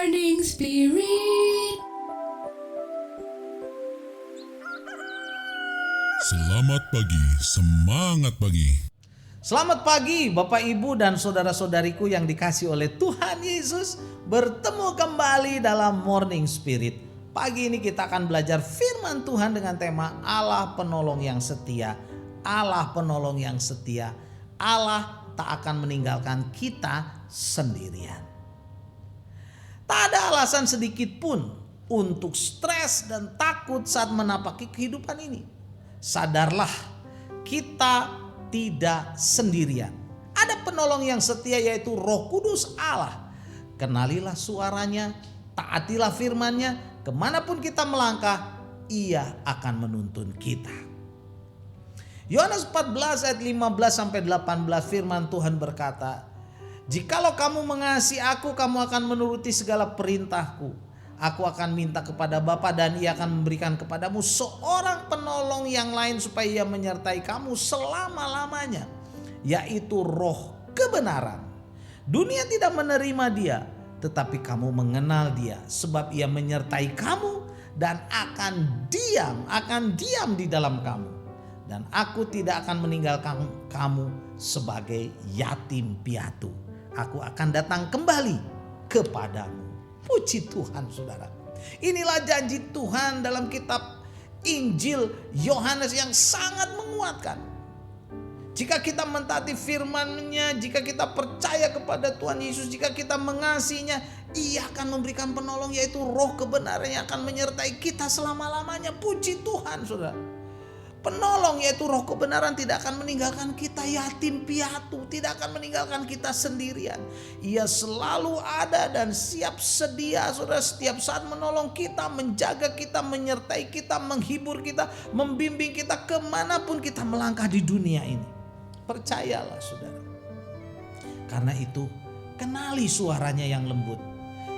Morning Spirit. Selamat pagi, semangat pagi. Selamat pagi Bapak Ibu dan saudara-saudariku yang dikasih oleh Tuhan Yesus. Bertemu kembali dalam Morning Spirit. Pagi ini kita akan belajar firman Tuhan dengan tema Allah penolong yang setia. Allah penolong yang setia. Allah tak akan meninggalkan kita sendirian. Tak ada alasan sedikit pun untuk stres dan takut saat menapaki kehidupan ini. Sadarlah, kita tidak sendirian. Ada penolong yang setia, yaitu Roh Kudus Allah. Kenalilah suaranya, taatilah firman-Nya, kemanapun kita melangkah, Ia akan menuntun kita. Yohanes 14 ayat 15-18 firman Tuhan berkata, "Jikalau kamu mengasihi aku, kamu akan menuruti segala perintahku. Aku akan minta kepada Bapa dan Ia akan memberikan kepadamu seorang penolong yang lain supaya Ia menyertai kamu selama-lamanya, yaitu Roh kebenaran. Dunia tidak menerima Dia, tetapi kamu mengenal Dia, sebab Ia menyertai kamu dan akan diam di dalam kamu. Dan aku tidak akan meninggalkan kamu sebagai yatim piatu. Aku akan datang kembali kepadamu." Puji Tuhan saudara. Inilah janji Tuhan dalam kitab Injil Yohanes yang sangat menguatkan. Jika kita mentaati firman-Nya, jika kita percaya kepada Tuhan Yesus, jika kita mengasihinya, Ia akan memberikan penolong, yaitu Roh kebenaran yang akan menyertai kita selama-lamanya. Puji Tuhan saudara. Penolong yaitu Roh kebenaran tidak akan meninggalkan kita yatim piatu, tidak akan meninggalkan kita sendirian. Ia selalu ada dan siap sedia saudara, setiap saat menolong kita, menjaga kita, menyertai kita, menghibur kita, membimbing kita kemanapun kita melangkah di dunia ini. Percayalah saudara. Karena itu kenali suaranya yang lembut,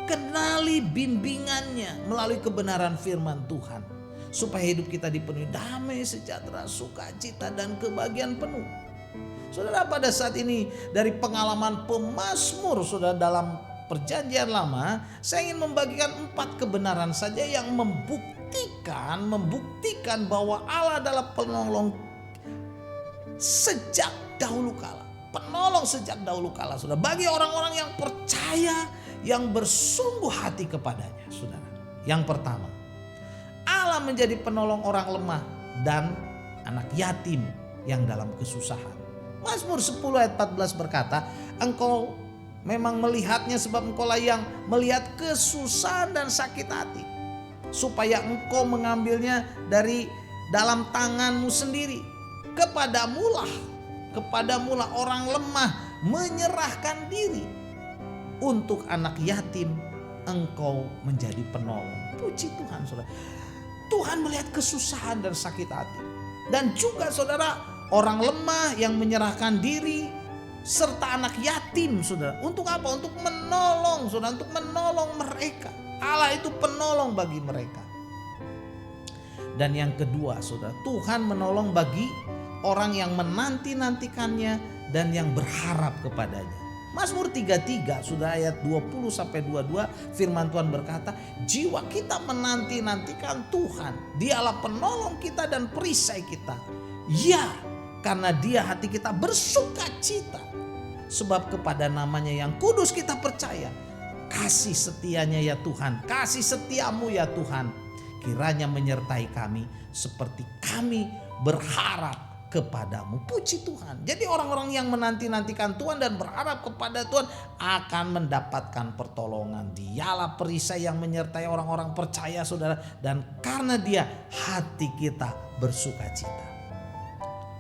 kenali bimbingannya melalui kebenaran firman Tuhan, supaya hidup kita dipenuhi damai, sejahtera, sukacita, dan kebahagiaan penuh. Saudara, pada saat ini dari pengalaman pemazmur saudara dalam perjanjian lama, saya ingin membagikan 4 kebenaran saja yang membuktikan bahwa Allah adalah penolong sejak dahulu kala. Penolong sejak dahulu kala saudara, bagi orang-orang yang percaya, yang bersungguh hati kepadanya saudara. Yang pertama, Allah menjadi penolong orang lemah dan anak yatim yang dalam kesusahan. Mazmur 10 ayat 14 berkata, "Engkau memang melihatnya sebab engkaulah yang melihat kesusahan dan sakit hati, supaya engkau mengambilnya dari dalam tanganmu sendiri. Kepadamulah orang lemah menyerahkan diri. Untuk anak yatim engkau menjadi penolong." Puji Tuhan saudara. Tuhan melihat kesusahan dan sakit hati. Dan juga saudara, orang lemah yang menyerahkan diri, serta anak yatim saudara. Untuk apa? Untuk menolong saudara, untuk menolong mereka. Allah itu penolong bagi mereka. Dan yang kedua saudara, Tuhan menolong bagi orang yang menanti-nantikannya dan yang berharap kepadanya. Mazmur 33 sudah ayat 20-22 firman Tuhan berkata, "Jiwa kita menanti-nantikan Tuhan. Dialah penolong kita dan perisai kita. Ya, karena Dia hati kita bersuka cita. Sebab kepada namanya yang kudus kita percaya. Kasih setianya ya Tuhan, kasih setiamu ya Tuhan, kiranya menyertai kami seperti kami berharap kepadamu." Puji Tuhan. Jadi orang-orang yang menanti-nantikan Tuhan dan berharap kepada Tuhan akan mendapatkan pertolongan. Dialah perisai yang menyertai orang-orang percaya saudara, dan karena Dia hati kita bersukacita.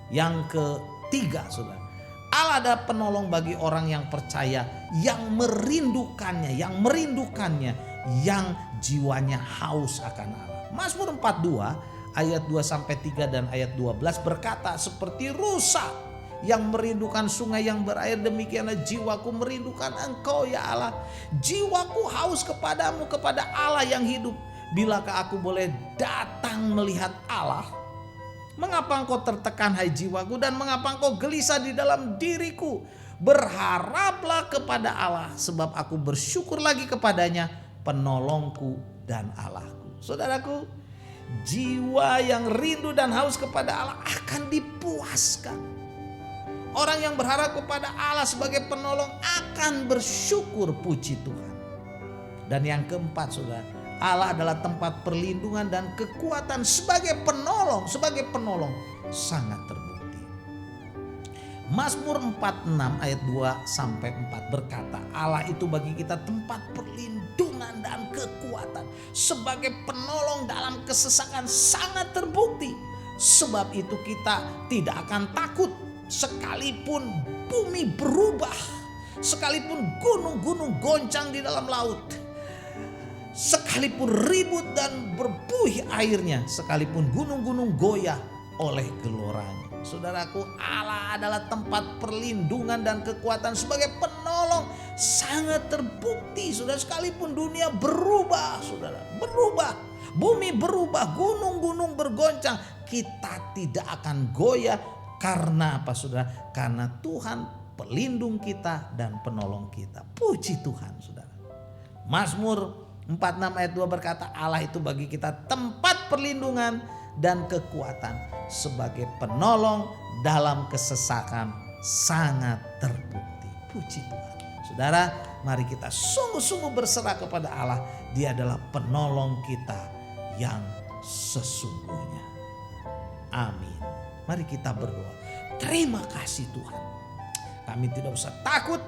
Yang ketiga saudara, Allah adalah penolong bagi orang yang percaya, yang merindukannya, yang jiwanya haus akan Allah. Mazmur 42 ayat 2-3 dan ayat 12 berkata, "Seperti rusa yang merindukan sungai yang berair, demikianlah jiwaku merindukan Engkau ya Allah. Jiwaku haus kepadamu, kepada Allah yang hidup. Bilakah aku boleh datang melihat Allah? Mengapa engkau tertekan hai jiwaku, dan mengapa engkau gelisah di dalam diriku? Berharaplah kepada Allah, sebab aku bersyukur lagi kepadanya. penolongku dan Allahku. Saudaraku, jiwa yang rindu dan haus kepada Allah akan dipuaskan. Orang yang berharap kepada Allah sebagai penolong akan bersyukur, puji Tuhan. Dan yang keempat, saudara, Allah adalah tempat perlindungan dan kekuatan sebagai penolong sangat terbukti. Mazmur 46 ayat 2-4 berkata, Allah itu bagi kita tempat perlindungan dan kekuatan sebagai penolong dalam kesesakan sangat terbukti. Sebab itu kita tidak akan takut sekalipun bumi berubah, sekalipun gunung-gunung goncang di dalam laut, sekalipun ribut dan berbuih airnya, sekalipun gunung-gunung goyah oleh geloranya. Saudaraku, Allah adalah tempat perlindungan dan kekuatan sebagai penolong sangat terbukti. Saudara, sekalipun dunia berubah, saudara, berubah, bumi berubah, gunung-gunung bergoncang, kita tidak akan goyah. Karena apa, saudara? Karena Tuhan pelindung kita dan penolong kita. Puji Tuhan, saudara. Mazmur 46 ayat 2 berkata, Allah itu bagi kita tempat perlindungan dan kekuatan sebagai penolong dalam kesesakan sangat terbukti. Puji Tuhan. Saudara, mari kita sungguh-sungguh berserah kepada Allah. Dia adalah penolong kita yang sesungguhnya. Amin. Mari kita berdoa. Terima kasih Tuhan. Kami tidak usah takut.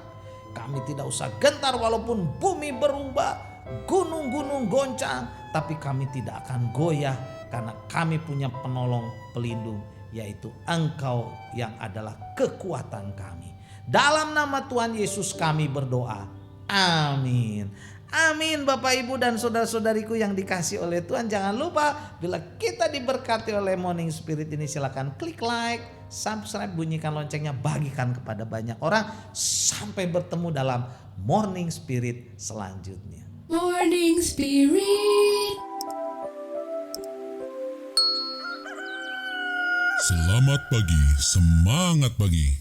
Kami tidak usah gentar walaupun bumi berubah, gunung-gunung goncang, tapi kami tidak akan goyah karena kami punya penolong pelindung, yaitu Engkau yang adalah kekuatan kami. Dalam nama Tuhan Yesus kami berdoa. Amin. Amin. Bapak, Ibu dan saudara-saudariku yang dikasih oleh Tuhan, jangan lupa bila kita diberkati oleh Morning Spirit ini, silakan klik like, subscribe, bunyikan loncengnya, bagikan kepada banyak orang. Sampai bertemu dalam Morning Spirit selanjutnya. Morning Spirit. Selamat pagi, semangat pagi.